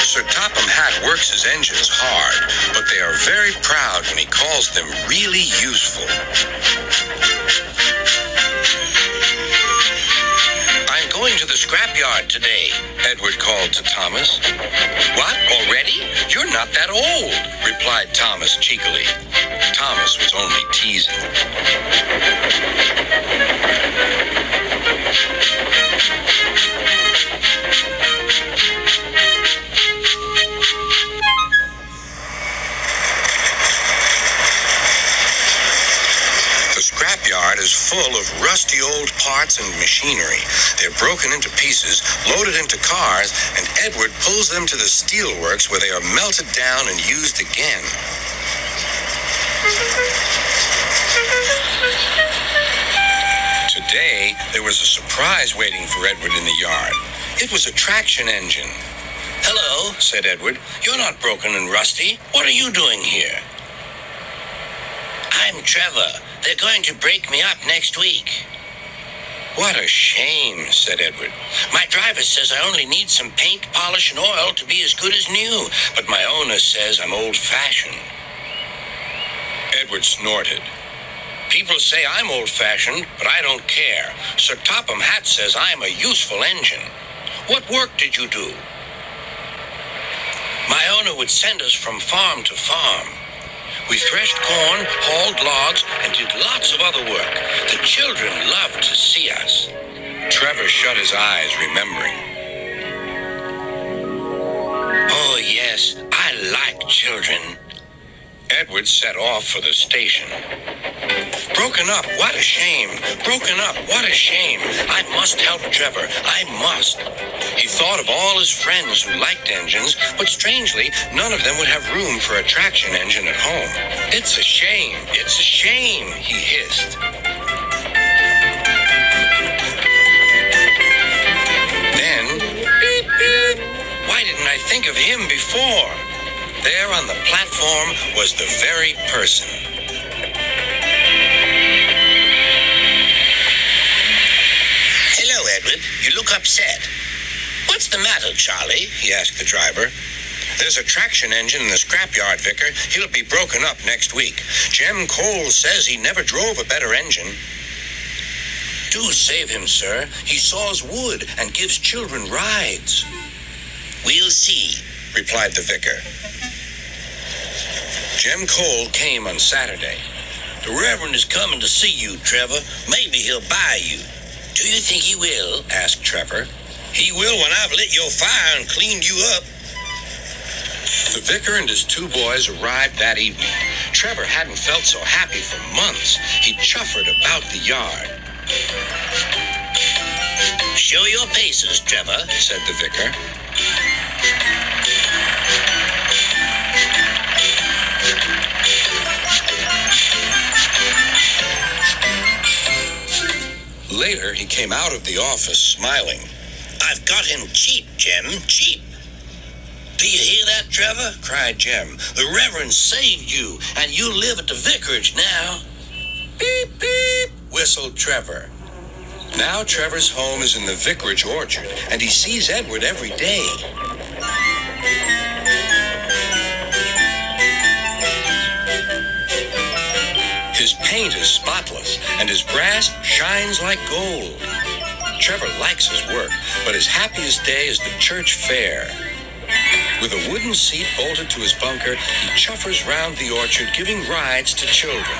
Sir Topham Hatt works his engines hard, but they are very proud when he calls them really useful. I'm going to the scrapyard today, Edward called to Thomas. What, already? You're not that old, replied Thomas cheekily. Thomas was only teasing. The scrapyard is full of rusty old parts and machinery. They're broken into pieces, loaded into cars, and Edward pulls them to the steelworks where they are melted down and used again. Today, there was a surprise waiting for Edward in the yard. It was a traction engine. "Hello," said Edward. "You're not broken and rusty. What are you doing here?" "I'm Trevor. They're going to break me up next week." "What a shame," said Edward. "My driver says I only need some paint, polish, and oil to be as good as new, but my owner says I'm old-fashioned." Edward snorted. "People say I'm old-fashioned, but I don't care. Sir Topham Hatt says I'm a useful engine. What work did you do?" "My owner would send us from farm to farm. We threshed corn, hauled logs, and did lots of other work. The children loved to see us." Trevor shut his eyes, remembering. "Oh, yes, I like children." Edward set off for the station. "Broken up, what a shame. Broken up, what a shame. I must help Trevor. I must." He thought of all his friends who liked engines, but strangely, none of them would have room for a traction engine at home. "It's a shame. It's a shame," he hissed. Then, beep, beep. Why didn't I think of him before? There on the platform was the very person. "Hello, Edward. You look upset." "What's the matter, Charlie?" he asked the driver. "There's a traction engine in the scrapyard, Vicar. He'll be broken up next week. Jem Cole says he never drove a better engine." "Do save him, sir. He saws wood and gives children rides." "We'll see," replied the vicar. Jem Cole came on Saturday. "The Reverend is coming to see you, Trevor. Maybe he'll buy you." "Do you think he will?" asked Trevor. "He will when I've lit your fire and cleaned you up." The vicar and his two boys arrived that evening. Trevor hadn't felt so happy for months. He chuffered about the yard. "Show your paces, Trevor," said the vicar. Later, he came out of the office smiling. "I've got him cheap, Jem, cheap." "Do you hear that, Trevor?" cried Jem. "The Reverend saved you, and you live at the vicarage now." "Beep, beep," whistled Trevor. Now Trevor's home is in the vicarage orchard, and he sees Edward every day. His paint is spotless, and his brass shines like gold. Trevor likes his work, but his happiest day is the church fair. With a wooden seat bolted to his bunker, he chuffers round the orchard, giving rides to children.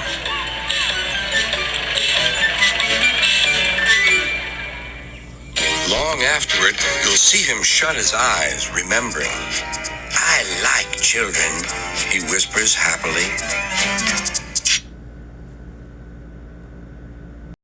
Long afterward, you'll see him shut his eyes, remembering. "I like children," he whispers happily.